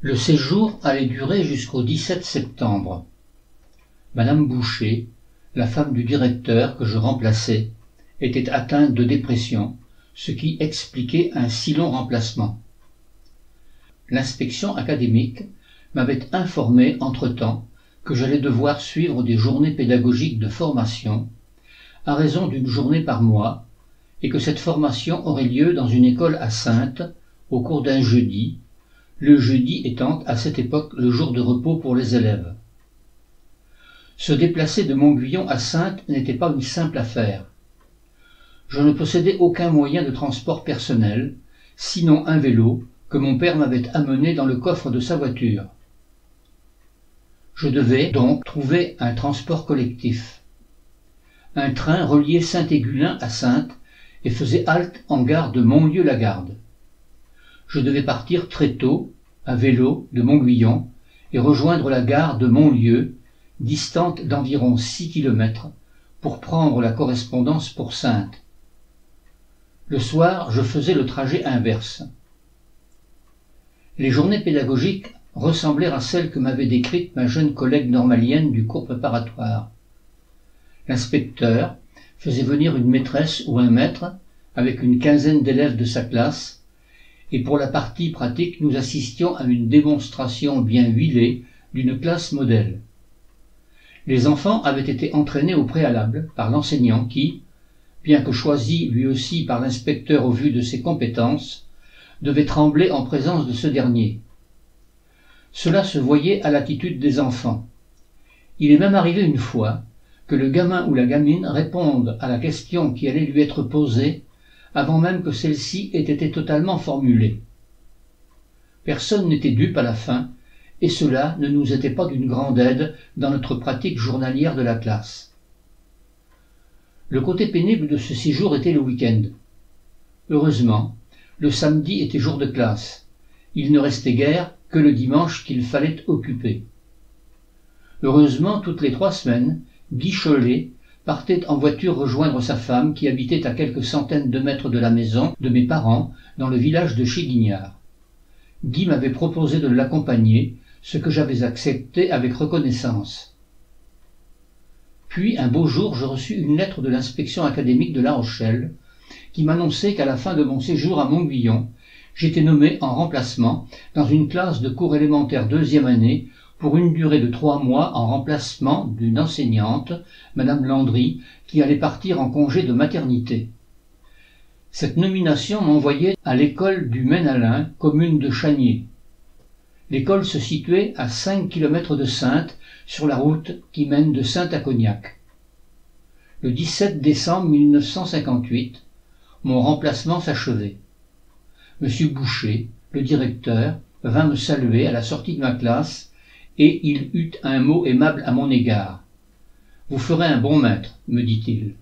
Le séjour allait durer jusqu'au 17 septembre. Madame Boucher, la femme du directeur que je remplaçais, était atteinte de dépression, ce qui expliquait un si long remplacement. L'inspection académique m'avait informé entre-temps que j'allais devoir suivre des journées pédagogiques de formation, à raison d'une journée par mois, et que cette formation aurait lieu dans une école à Saintes, au cours d'un jeudi, le jeudi étant à cette époque le jour de repos pour les élèves. Se déplacer de Montguyon à Saintes n'était pas une simple affaire. Je ne possédais aucun moyen de transport personnel, sinon un vélo que mon père m'avait amené dans le coffre de sa voiture. Je devais donc trouver un transport collectif. Un train reliait Saint-Égulin à Saintes et faisait halte en gare de Montlieu-la-Garde. Je devais partir très tôt, à vélo, de Montguyon, et rejoindre la gare de Montlieu, distante d'environ 6 kilomètres, pour prendre la correspondance pour Saintes. Le soir, je faisais le trajet inverse. Les journées pédagogiques ressemblaient à celles que m'avait décrites ma jeune collègue normalienne du cours préparatoire. L'inspecteur faisait venir une maîtresse ou un maître, avec une quinzaine d'élèves de sa classe, et pour la partie pratique, nous assistions à une démonstration bien huilée d'une classe modèle. Les enfants avaient été entraînés au préalable par l'enseignant qui, bien que choisi lui aussi par l'inspecteur au vu de ses compétences, devait trembler en présence de ce dernier. Cela se voyait à l'attitude des enfants. Il est même arrivé une fois que le gamin ou la gamine réponde à la question qui allait lui être posée avant même que celle-ci ait été totalement formulée. Personne n'était dupe à la fin, et cela ne nous était pas d'une grande aide dans notre pratique journalière de la classe. Le côté pénible de ce séjour était le week-end. Heureusement, le samedi était jour de classe. Il ne restait guère que le dimanche qu'il fallait occuper. Heureusement, toutes les 3 semaines, Guy Chollet partait en voiture rejoindre sa femme qui habitait à quelques centaines de mètres de la maison de mes parents dans le village de Chéguignard. Guy m'avait proposé de l'accompagner, ce que j'avais accepté avec reconnaissance. Puis un beau jour, je reçus une lettre de l'inspection académique de La Rochelle qui m'annonçait qu'à la fin de mon séjour à Montguyon, j'étais nommé en remplacement dans une classe de cours élémentaire 2e année pour une durée de 3 mois en remplacement d'une enseignante, Madame Landry, qui allait partir en congé de maternité. Cette nomination m'envoyait à l'école du Maine-Allain, commune de Chagné. L'école se situait à 5 kilomètres de Saintes, sur la route qui mène de Saintes à Cognac. Le 17 décembre 1958, mon remplacement s'achevait. Monsieur Boucher, le directeur, vint me saluer à la sortie de ma classe, et il eut un mot aimable à mon égard. « Vous ferez un bon maître, me dit-il. »